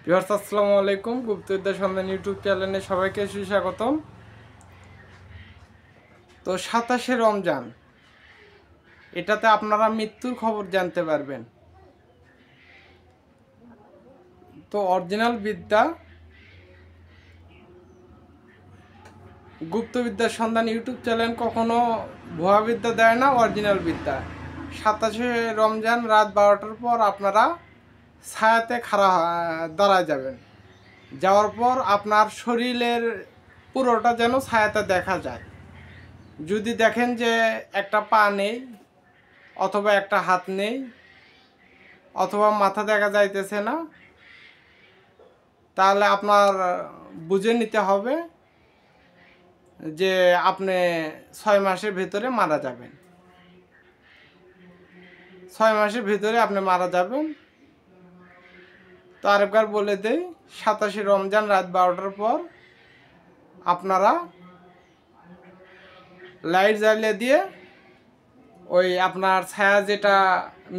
Viewers আসসালামু আলাইকুম। গুপ্তবিদ্যা সন্ধান ইউটিউব চ্যানেলে সবাইকে সুস্বাগতম। তো 27শে রমজান, এটাতে আপনারা মৃত্যুর খবর জানতে পারবেন। তো অরিজিনাল বিদ্যা গুপ্তবিদ্যার সন্ধান ইউটিউব চ্যানেল কখনো ভুয়া বিদ্যা দেয় না, অরিজিনাল বিদ্যা। 27শে রমজান রাত 12টার পর আপনারা ছায়াতে দাঁড়ায় যাবেন। যাওয়ার পর আপনার শরীরের পুরোটা যেন ছায়াতে দেখা যায়। যদি দেখেন যে একটা পা নেই, অথবা একটা হাত নেই, অথবা মাথা দেখা যাইতেছে না, তাহলে আপনার বুঝে নিতে হবে যে আপনি 6 মাসের ভিতরে মারা যাবেন। 6 মাসের ভিতরে আপনি মারা যাবেন। তো আরেকবার বলে দেই, 27শে রমজান রাত 12টার পর আপনারা লাইট জ্বালিয়ে দিয়ে ওই আপনার ছায়া যেটা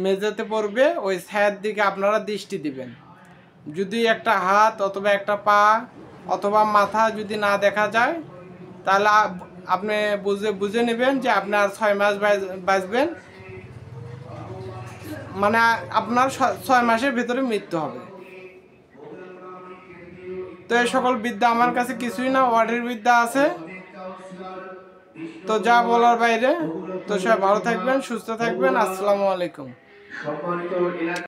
মেঝেতে পড়বে, ওই ছায়ার দিকে আপনারা দৃষ্টি দিবেন। যদি একটা হাত অথবা একটা পা অথবা মাথা যদি না দেখা যায়, তাহলে আপনি বুঝে নেবেন যে আপনার 6 মাস বাঁচবেন, মানে আপনার 6 মাসের ভিতরে মৃত্যু হবে। তো এই সকল বিদ্যা আমার কাছে কিছুই না, ওয়ার্ডের বিদ্যা আছে। তো যা বলার বাইরে। তো সবাই ভালো থাকবেন, সুস্থ থাকবেন। আসসালামু আলাইকুম।